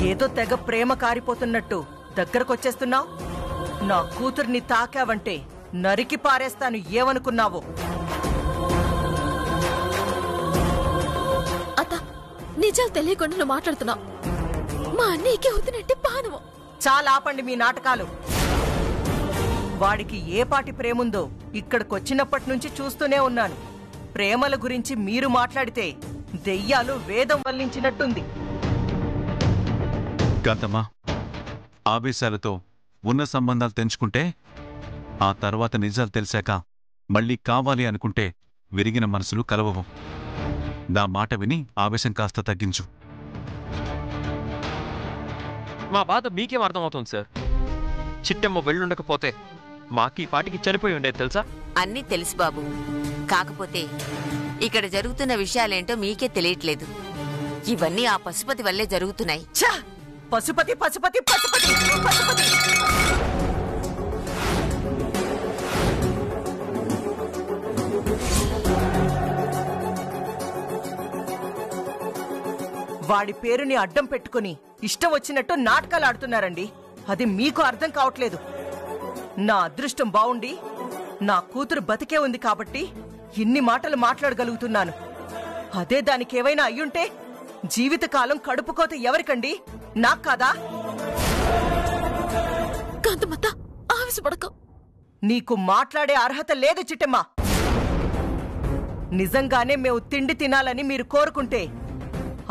ఏదో తెగ ప్రేమ కారిపోతున్నట్టు దగ్గరకొచ్చేస్తున్నావు. నా కూతుర్ని తాకావంటే నరికి పారేస్తాను. ఏమనుకున్నావు? అత్త, నిజాలు తెలియకుండా నువ్వు మాట్లాడుతున్నావు. మా అన్నయ్యకి వదినంటే పానము. చాలా ఆపండి మీ నాటకాలు. వాడికి ఏ పాటి ప్రేముందో ఇక్కడికొచ్చినప్పటి నుంచి చూస్తూనే ఉన్నాను. ప్రేమల గురించి మీరు మాట్లాడితే దెయ్యాలు వేదం వల్లించినట్టుంది. కాంతమ్మా, ఆవేశాలతో ఉన్న సంబంధాలు తెంచుకుంటే ఆ తర్వాత నిజాలు తెలిసాక మళ్ళీ కావాలి అనుకుంటే విరిగిన మనసులు కలవవు. నా మాట విని ఆవేశం కాస్త తగ్గించు. మా బాధ మీకేం అర్థమవుతుంది సార్? చిట్టమ్మ వెళ్ళుండకపోతే మాకీ పాటికి చనిపోయి ఉండేది తెలుసా? అన్నీ తెలుసు బాబు. కాకపోతే ఇక్కడ జరుగుతున్న విషయాలేంటో మీకే తెలియట్లేదు. ఇవన్నీ ఆ పశుపతి వల్లే జరుగుతున్నాయి. పశుపతి పశుపతి పశుపతి పశుపతి వాడి పేరుని అడ్డం పెట్టుకుని ఇష్టం వచ్చినట్టు నాటకాలు ఆడుతున్నారండి. అది మీకు అర్థం కావట్లేదు. నా అదృష్టం బావుండి నా కూతురు బతికే ఉంది కాబట్టి ఇన్ని మాటలు మాట్లాడగలుగుతున్నాను. అదే దానికేవైనా అయ్యుంటే జీవితకాలం కడుపుకోత ఎవరికండి? నాకు కాదా? కాంతమత్త, ఆవేశపడకు. నీకు మాట్లాడే అర్హత లేదు చిట్టమ్మ. నిజంగానే మేము తిండి తినాలని మీరు కోరుకుంటే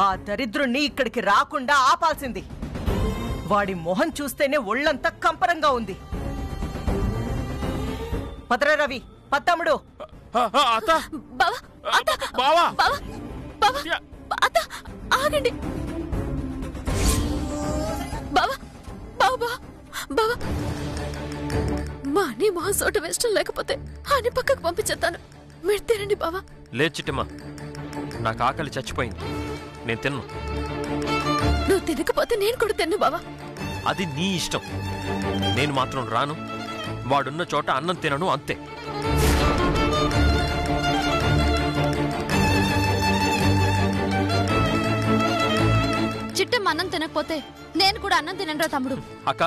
ఆ దరిద్రుణ్ణి ఇక్కడికి రాకుండా ఆపాల్సింది. వాడి మొహం చూస్తేనే ఒళ్ళంతా కంపరంగా ఉంది. పదరా రవి, పత్తమ్ముడు. ఆగండి బావా. బావా బావా, మా అన్నీ మొహం సోట వేష్టం లేకపోతే అని పక్కకు పంపించేస్తాను. మీరు తినండి బావా. లేదు చిట్టమ్మ, నాకు ఆకలి చచ్చిపోయింది. నేను తిన్ను. నువ్వు తినకపోతే నేను కూడా తిన్ను బావా. అది నీ ఇష్టం. నేను మాత్రం రాను. వాడున్న చోట అన్నం తినను, అంతే. చిట్టమ్మ అన్నం తినకపోతే నేను కూడా అన్నం తినరా తమ్ముడు. అక్క,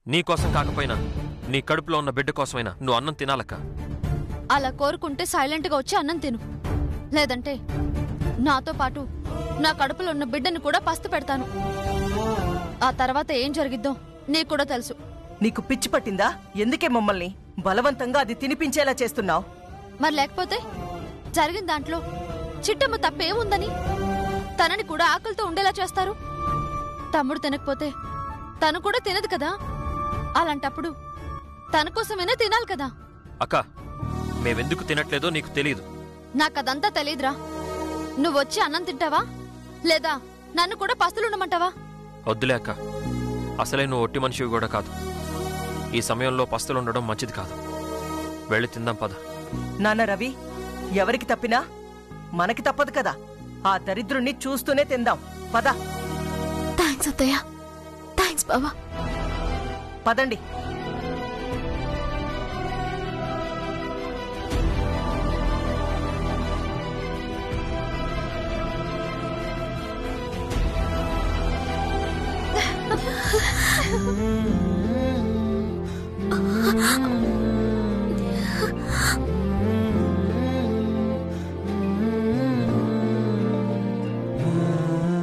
నీకోసం కాకపోయినా నీ కడుపులో ఉన్న బిడ్డ కోసమైనా నువ్వు అన్నం తినాలక్క. అలా కోరుకుంటే సైలెంట్ గా వచ్చి అన్నం తిను. లేదంటే నాతో పాటు నా కడుపులో ఉన్న బిడ్డను కూడా పస్తు పెడతాను. ఆ తర్వాత ఏం జరిగిద్దో నీకు కూడా తెలుసు. నీకు పిచ్చి పట్టిందా? ఎందుకే మమ్మల్ని బలవంతంగా అది తినిపించేలా చేస్తున్నావు? మరి లేకపోతే జరిగిన దాంట్లో చిట్టమ్మ తప్పేముందని తనని కూడా ఆకలితో ఉండేలా చేస్తారు. తమ్ముడు తినకపోతే తను కూడా తినదు కదా. అలాంటప్పుడు తన కోసమైనా తినాలి కదా. అక్క, మేవెందుకు తినట్లేదో నీకు తెలీదు. నాకదంతా తెలీదురా. నువ్వొచ్చి అన్నం తింటావా లేదా నన్ను కూడా పస్తులుండమంటావా? వద్దులే అక్క, అసలే నువ్వు ఒట్టి మనిషివి కూడా కాదు. ఈ సమయంలో పస్తులుండడం మంచిది కాదు. వెళ్ళి తిందాం పద. నాన్న రవి, ఎవరికి తప్పినా మనకి తప్పదు కదా. ఆ దరిద్రుణ్ణి చూస్తూనే తిందాం. పద. థాంక్స్ అత్తయ్య. థాంక్స్ బావా. పదండి.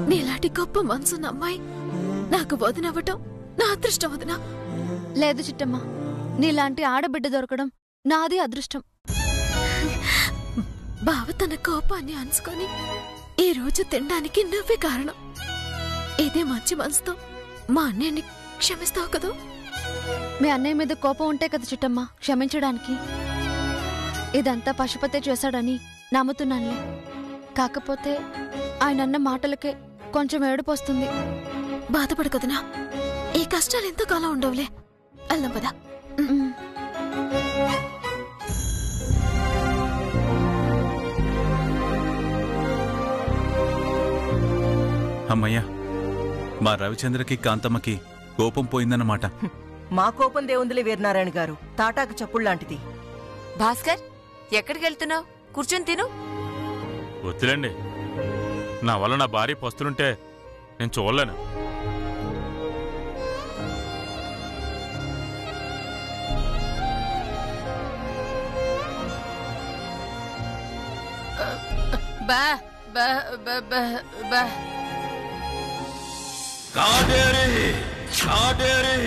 నీలాంటి గొప్ప మనసున్న అమ్మాయి నాకు వదినవ్వటం నా అదృష్టం. వదినా. లేదు చిట్టమ్మ, నీలాంటి ఆడబిడ్డ దొరకడం నాది అదృష్టం. బావ తన కోపాన్ని అనుసుకొని ఈ రోజు తినడానికి నువ్వే కారణం. ఇదే మంచి మనసుతో మా అన్నయ్యని క్షమిస్తావు కదా? మీ అన్నయ్య మీద కోపం ఉంటే కదా చిట్టమ్మ క్షమించడానికి. ఇదంతా పశుపతే చేశాడని నమ్ముతున్నానులే. కాకపోతే ఆయనన్న మాటలకే కొంచెం ఏడుపొస్తుంది. బాధపడకదనా, ఈ కష్టాలు ఎంతకాలం ఉండవులే. వెళ్దాం పదా. అమ్మయ్యా, మా రవిచంద్రకి కాంతమ్మకి కోపం పోయిందన్నమాట. మా కోపం దేవుందిలే వీరనారాయణ గారు. తాటాకు చప్పుళ్లాంటిది. భాస్కర్, ఎక్కడికి వెళ్తున్నావు? కూర్చొని తిను. వద్దులేండి, నా వల్ల నా భార్య పస్తులుంటే నేను చూడలేను. బా బా బా బా బా కాటేరి కాటేరి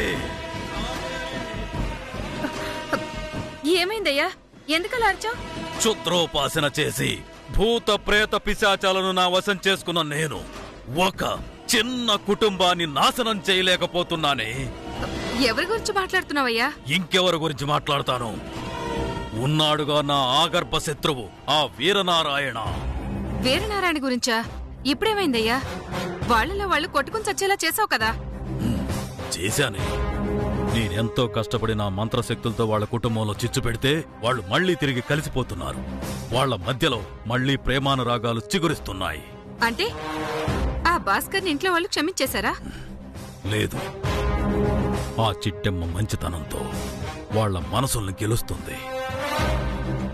ఏమైందయ్యా? ఎందుకలా అరిచావ్? క్షుద్రోపాసన చేసి భూత ప్రేత పిశాచాలను నా వశం చేసుకున్న నేను ఒక చిన్న కుటుంబాన్ని నాశనం చేయలేకపోతున్నానే. ఎవరి గురించి మాట్లాడుతున్నావయ్యా? ఇంకెవరి గురించి మాట్లాడతాను? ఉన్నాడుగా నా ఆగర్భ శత్రువు ఆ వీరనారాయణ. వీరనారాయణ గురించా? ఇప్పుడేమైందయ్యా? వాళ్ళలో వాళ్ళు కొట్టుకుని చచ్చేలా చేసావు కదా. చేశానే. నేనెంతో కష్టపడి నా మంత్రశక్తులతో వాళ్ళ కుటుంబంలో చిచ్చు పెడితే వాళ్ళు మళ్లీ తిరిగి కలిసిపోతున్నారు. వాళ్ళ మధ్యలో మళ్లీ ప్రేమానురాగాలు చిగురిస్తున్నాయి. అంటే ఆ భాస్కర్ని ఇంట్లో వాళ్ళు క్షమించేశారా? లేదు, ఆ చిట్టెమ్మ మంచితనంతో వాళ్ళ మనసుల్ని గెలుస్తుంది.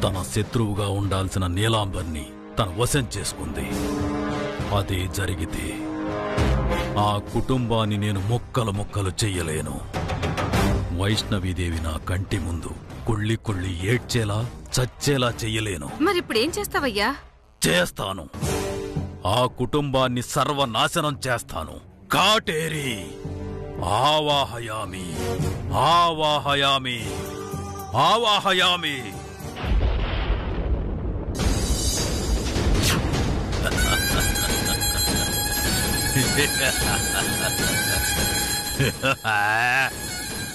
తన శత్రువుగా ఉండాల్సిన నీలాంబర్ని తన వశం చేసుకుంది. అదే జరిగితే ఆ కుటుంబాన్ని నేను ముక్కలు ముక్కలు చెయ్యలేను. వైష్ణవీదేవి నా కంటి ముందు కుళ్ళి కుళ్ళి ఏడ్చేలా చచ్చేలా చెయ్యలేను. మరిప్పుడేం చేస్తావయ్యా? చేస్తాను. ఆ కుటుంబాన్ని సర్వనాశనం చేస్తాను. కాటేరి ఆవాహయామి ఆవాహయామి ఆవాహయామి.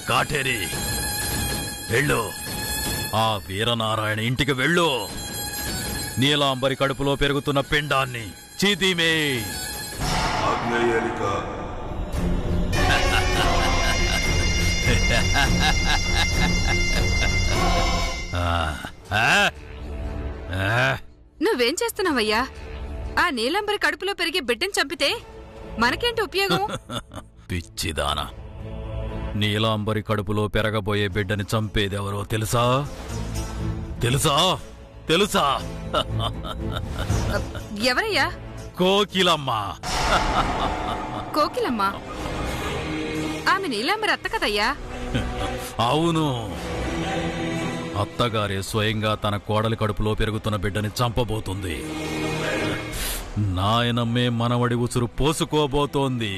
కాటేరి వెళ్ళు, ఆ వీరనారాయణ ఇంటికి వెళ్ళు. నీలాంబరి కడుపులో పెరుగుతున్న పిండాన్ని చీతీమే. నువ్వేం చేస్తున్నావయ్యా? ఆ నీలాంబరి కడుపులో పెరిగే బిడ్డని చంపితే మనకేంటి ఉపయోగం? పిచ్చిదానా, నీలాంబరి కడుపులో పెరగబోయే బిడ్డని చంపేదెవరో తెలుసా? తెలుసా? తెలుసా? ఎవరయ్యా? కోకిలమ్మ. కోకిలమ్మ? ఆమె నీలాంబరి అత్త కదయ్యా? అవును, అత్తగారే స్వయంగా తన కోడలి కడుపులో పెరుగుతున్న బిడ్డని చంపబోతుంది. నాయనమ్మే మనవడి ఉసురు పోసుకోబోతోంది.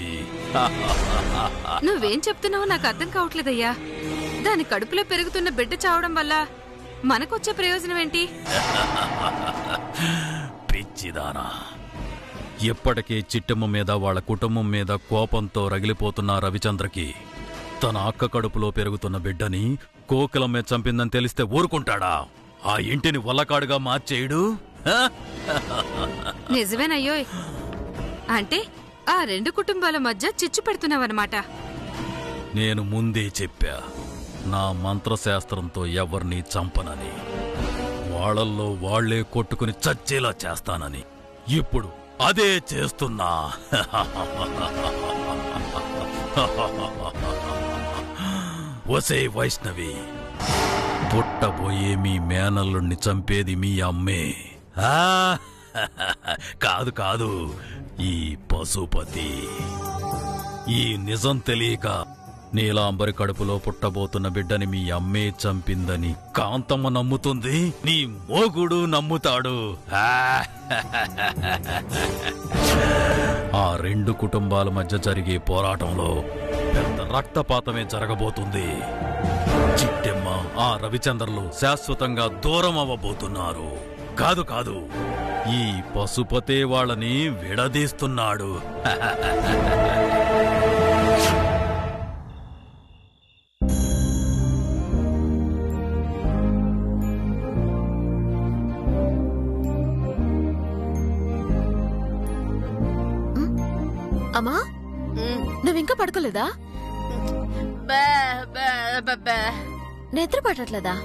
నువ్వేం చెప్తున్నావో నాకు అర్థం కావట్లేదయ్యా. దాని కడుపులో పెరుగుతున్న బిడ్డ చావడం వల్ల మనకొచ్చే ప్రయోజనం ఏంటి? పిచ్చిదానా, ఇప్పటికే చిట్టమ్మ మీద వాళ్ళ కుటుంబం మీద కోపంతో రగిలిపోతున్న రవిచంద్రకి తన అక్క కడుపులో పెరుగుతున్న బిడ్డని కోకిలమ్మే చంపిందని తెలిస్తే ఊరుకుంటాడా? ఆ ఇంటిని వల్లకాడుగా మార్చేయడు. నిజమేనయ్యోయ్. అంటే ఆ రెండు కుటుంబాల మధ్య చిచ్చు పెడుతున్నావన్నమాట. నేను ముందే చెప్పా, నా మంత్రశాస్త్రంతో ఎవరినీ చంపనని. వాళ్ళల్లో వాళ్లే కొట్టుకుని చచ్చేలా చేస్తానని. ఇప్పుడు అదే చేస్తున్నా. ఒసే వైష్ణవి, పుట్టబోయే మీ మేనల్లుణ్ణి చంపేది మీ అమ్మే. కాదు కాదు, ఈ పశుపతి. ఈ నిజం తెలియక నీలాంబరి కడుపులో పుట్టబోతున్న బిడ్డని మీ అమ్మే చంపిందని కాంతమ్మ నమ్ముతుంది, నీ మోగుడు నమ్ముతాడు. ఆ రెండు కుటుంబాల మధ్య జరిగే పోరాటంలో పెద్ద రక్తపాతమే జరగబోతుంది. చిట్టెమ్మ, ఆ రవిచంద్రలు శాశ్వతంగా దూరం అవ్వబోతున్నారు. కాదు కాదు, ఈ పశుపతే వాళ్ళని విడదీస్తున్నాడు. అమ్మా, నువ్వింకా పడుకోలేదా? నిద్ర పట్టట్లేదా?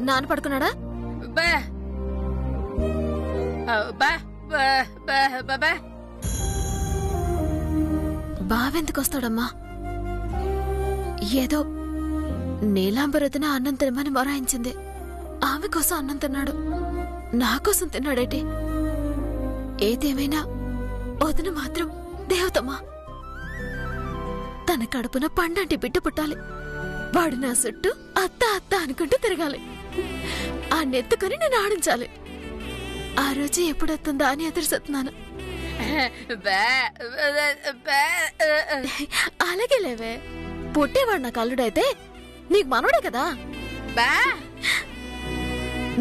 నాన్న పడుకున్నాడా? బావెందుకు వస్తాడమ్మా? ఏదో నీలాంబరొదిన అన్నం తినమని మొరాయించింది. ఆమె కోసం అన్నం తిన్నాడు, నా కోసం తిన్నాడేటి? ఏదేమైనా వదిన మాత్రం దేవతమ్మా. తన కడుపున పండంటి బిడ్డ పుట్టాలి. వాడు నా చుట్టూ అత్త అత్త అనుకుంటూ తిరగాలి. ఆ నెత్తుకుని నేను ఆడించాలి. ఆ రోజు ఎప్పుడొస్తుందా అని ఎదురుస్తున్నాను. అలాగే లేవే, పుట్టేవాడు నాకు అల్లుడైతే నీకు మనవడే కదా.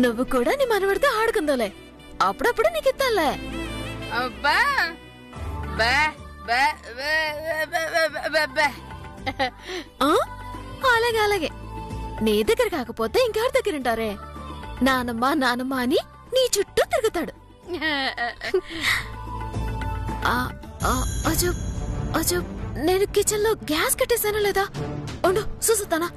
నువ్వు కూడా నీ మనవడితో ఆడుకుందోలే, అప్పుడప్పుడు నీకు ఇస్తాలే. అలాగే అలాగే, నీ దగ్గర కాకపోతే ఇంకెవరి దగ్గర ఉంటారే? నానమ్మ నానమ్మ అని నీ చుట్టూ తిరుగుతాడు. అజబ్ అజబ్, నేను కిచెన్ లో గ్యాస్ కట్టేసానా లేదా? ఉండు చూసుతానా.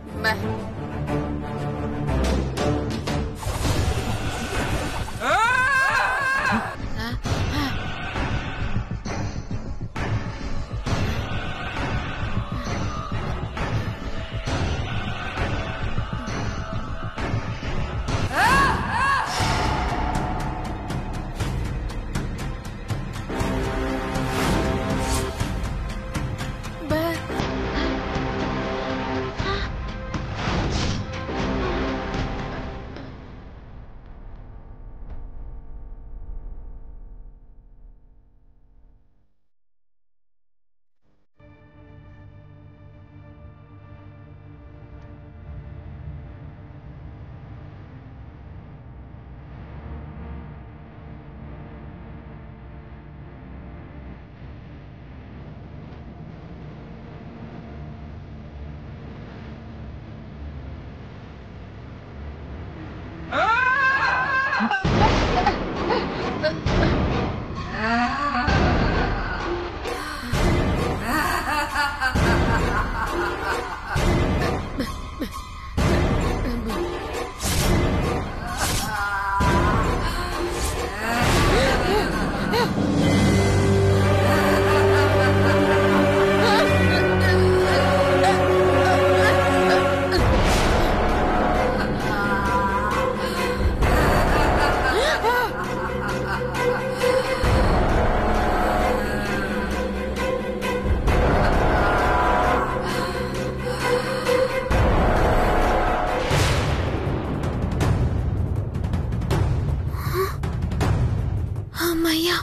అమ్మయ్యా,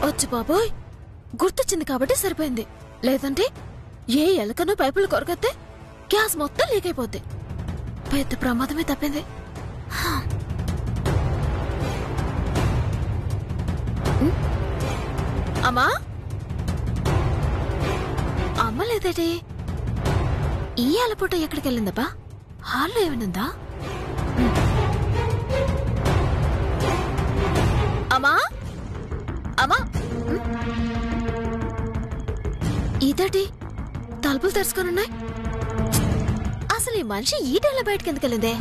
వచ్చి బాబోయ్, గుర్తొచ్చింది కాబట్టి సరిపోయింది. లేదంటే ఏ ఎలకనో పైపులు కొరకతే గ్యాస్ మొత్తం లీక్ అయిపోద్ది. పెద్ద ప్రమాదమే తప్పింది. అమ్మా, అమ్మ లేదేటి? ఈ అలపూట ఎక్కడికి వెళ్ళిందబ్బా? హాల్లో ఏమనుందా? అమ్మా అమ్మా, ఇదేటి తలుపులు తెరుచుకొనున్నాయి? అసలు ఈ మనిషి ఈ టైంలో బయటకి ఎందుకు వెళ్ళిందే?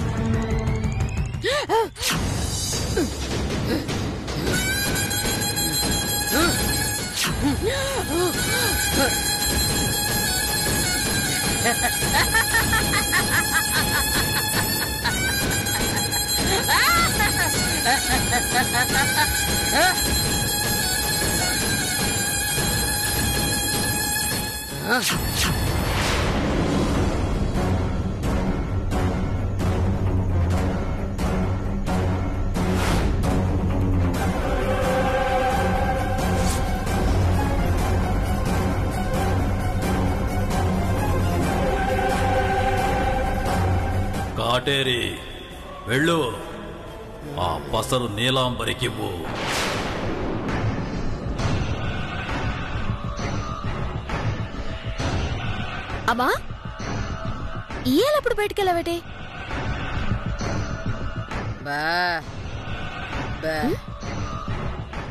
కాటేరి వెళ్ళు, ఆ పసరు నీలాంబరికివ్వు. అమ్మా, ఇయ్యాలప్పుడు బయటికి వెళ్ళావేటి?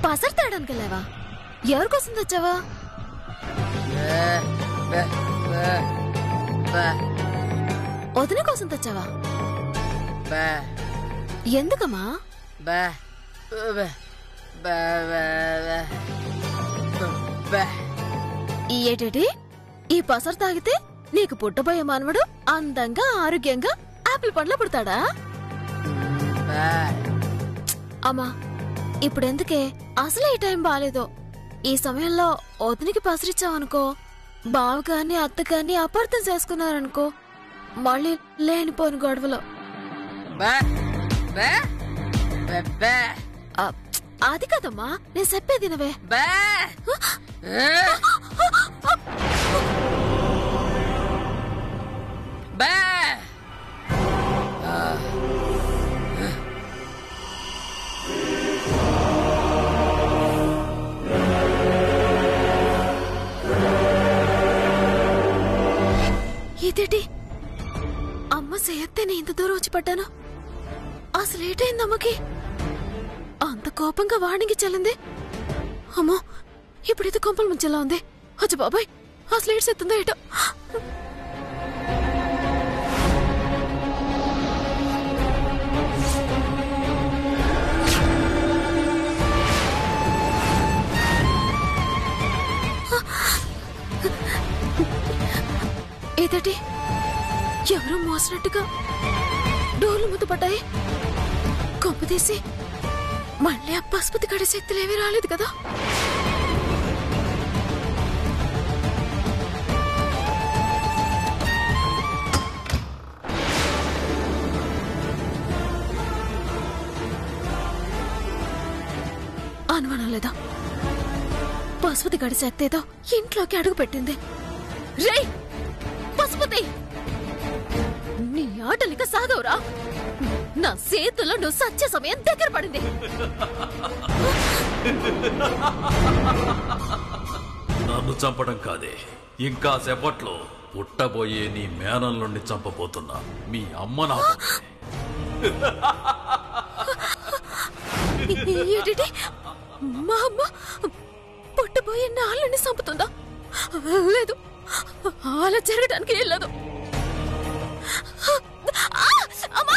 పసరు తేడానికి వెళ్ళావా? ఎవరికోసం తెచ్చావా? వదిన కోసం తెచ్చావా? ఎందుకమ్మా? ఏటేటి, ఈ పసరు తాగితే నీకు పుట్టబోయే మానవుడు అందంగా ఆరోగ్యంగా ఆపిల్ పండ్ల పుడతాడా? అమ్మా, ఇప్పుడెందుకే? అసలే ఈ టైం బాలేదు. ఈ సమయంలో వదినికి పసరిచ్చావనుకో, బావగాని అత్తగాని అపార్థం చేసుకున్నారనుకో, మళ్ళీ లేనిపోని గొడవలు. అది కాదమ్మా, నేను చెప్పేది వినవే. బే బే ఇదేంటి అమ్మ సేయత్తేనే ఇంత దూరం వచ్చి పడ్డాను. అసలు ఏటైంది అమ్మకి? అంత కోపంగా వాణికి చెల్లింది. అమ్మో, ఇప్పుడు ఇది కొంపలు ముంచెలా ఉంది. అచ్చ బాబాయ్, అసలు ఏడ్స్ ఎత్తుందో ఏటో. ఏదటి ఎవరో మోసినట్టుగా డోర్లు ముద్దపడ్డాయి. కొంప తీసి మళ్ళీ ఆ పశుపతి గడి శక్తులేమీ రాలేదు కదా? అనుమానం లేదా? పశుపతి గడి శక్తి ఏదో ఇంట్లోకి అడుగు పెట్టింది. రేయ్ పశుపతి, నీ ఆటలిక సాగవురా. నా చేతుల్లో నువ్వు సత్య సమయం దగ్గర పడింది. నన్ను చంపడం కాదే, ఇంకా సేపట్లో పుట్టబోయే నీ మేనల నుండి చంపబోతున్నా మీ అమ్మ నా. ఏంటి, మా అమ్మ పుట్టబోయే నాళ్ళని చంపుతుందా? లేదు, అలా జరగడానికి వెళ్ళదు. అమ్మా,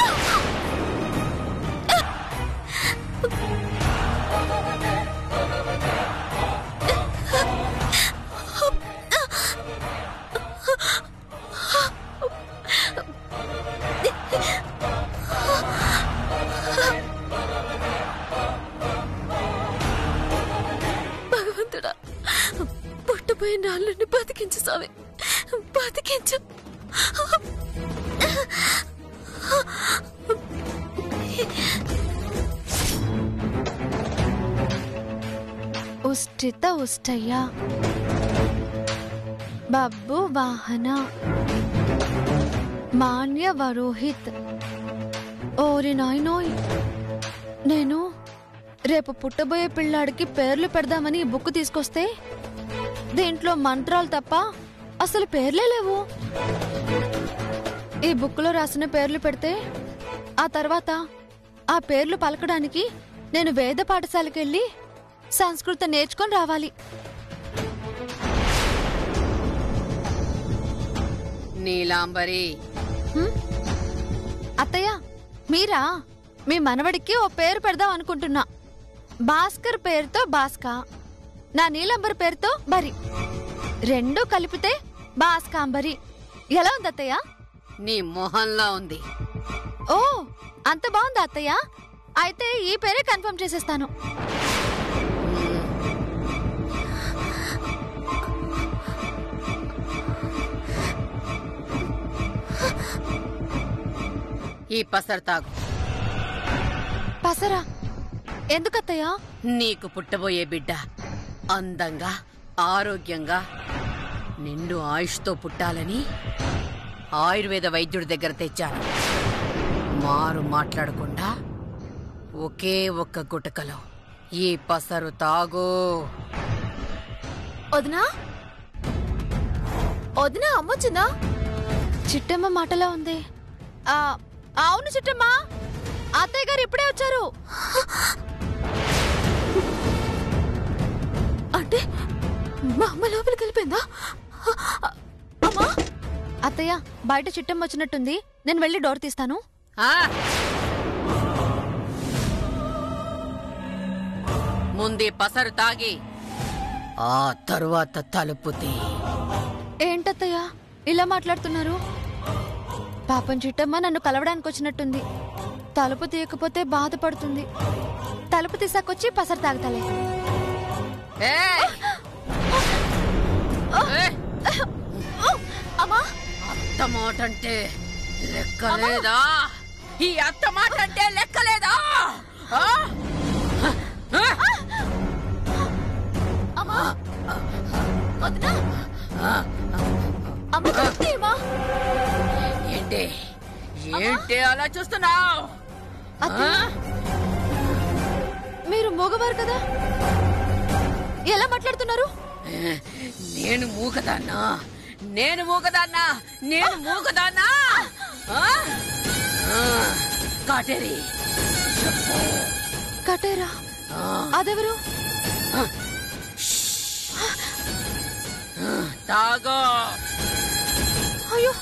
భగవంతుడా, పుట్టబోయే నాళ్ళని బతికించు సామి, బతికించు. ఉష్టిత ఉష్టయ్య బబ్బు వాహన మాన్య వరోహిత్. ఓరి నాయనోయ్, నేను రేపు పుట్టబోయే పిల్లాడికి పేర్లు పెడదామని ఈ బుక్ తీసుకొస్తే దీంట్లో మంత్రాలు తప్ప అసలు పేర్లే లేవు. ఈ బుక్ లో రాసిన పేర్లు పెడితే ఆ తర్వాత ఆ పేర్లు పలకడానికి నేను వేద పాఠశాలకు వెళ్ళి సంస్కృతం నేర్చుకొని రావాలి. నీలాంబరి, అత్తయ్య మీరా? మీ మనవడికి ఓ పేరు పెడదాం అనుకుంటున్నా. భాస్కర్ పేరుతో భాస్కా, నా నీలంబరి పేరుతో బరి, రెండూ కలిపితే భాస్కాంబరి. ఎలా ఉంది అత్తయ్య? నీ మొహంలా ఉంది. ఓ, అంత బాగుందా అత్తయ్య? అయితే ఈ పేరే కన్ఫర్మ్ చేసేస్తాను. ఈ పసరు తాగు. పసరా? ఎందుకత్తయ్య? నీకు పుట్టబోయే బిడ్డ అందంగా, ఆరోగ్యంగా, నిండు ఆయుష్తో పుట్టాలని ఆయుర్వేద వైద్యుడి దగ్గర తెచ్చాను. మారు మాట్లాడకుండా ఒకే ఒక్క గుటకలో ఈ పసరు తాగు. వదినా, వదినా అమ్మొచ్చిందా? చిట్టమ్మ మాటలా ఉంది. అవును చిట్టమ్మ, అత్తయ్య గారు ఇప్పుడే వచ్చారు. అంటే మా అమ్మ లోపలికి వెళ్ళిపోయిందా? అమ్మా, అత్తయ్య బయట చిట్టమ్మ వచ్చినట్టుంది, నేను వెళ్ళి డోర్ తీస్తాను. ముందే పసరు తాగి ఆ తరువాత తలుపు తీ. ఏంటత్తయ్య ఇలా మాట్లాడుతున్నారు? పాపం చిట్టమ్మ నన్ను కలవడానికి వచ్చినట్టుంది. తలుపు తీయకపోతే బాధపడుతుంది. తలుపు తీసాకొచ్చి పసరు తాగుతాలే. అమ్మా, అత్త మాటంటే లెక్కలేదా? ఈ అత్త మాటంటే లెక్కలేదా? వదినా అమ్మ చెప్తేమా ఏంటి ఏంటి అలా చూస్తున్నావు? మీరు మగవారు కదా, ఎలా మాట్లాడుతున్నారు? నేను మూగదాన్నా, నేను మూగదాన్నా, నేను మూగదాన్నా. కాటేరి కటేరా? అదెవరు? తాగో. అయ్యో,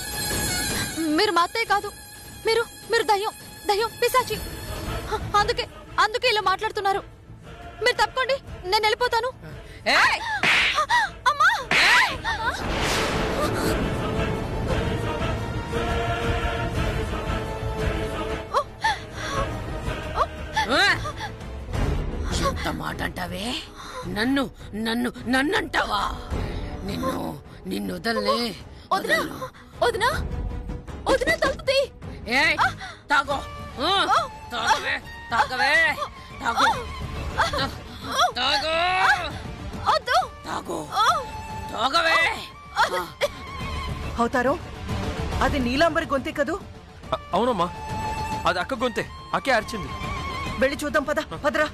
మీరు మా అత్తయ్య కాదు, మీరు మీరు దయ్యం, దయ్యం, పిశాచి. అందుకే ఇలా మాట్లాడుతున్నారు. మీరు తప్పుకోండి, నేను వెళ్ళిపోతాను. అమ్మా! ఎంత మాట అంటావే? నన్ను నన్ను నన్ను అంటావా? నిన్ను వదలనే. వదినా, వదినా, వదినా తలుపుతీ. తాగో, తాగవే, తాగవే, తాగో, తాగో, వద్దు, తాగో, తాగవే. అవుతారు అది నీలాంబరి గొంతే కదూ? అవునమ్మా, అది అక్క గొంతే. అక్కే అరిచింది. వెళ్ళి చూద్దాం, పద పదరా.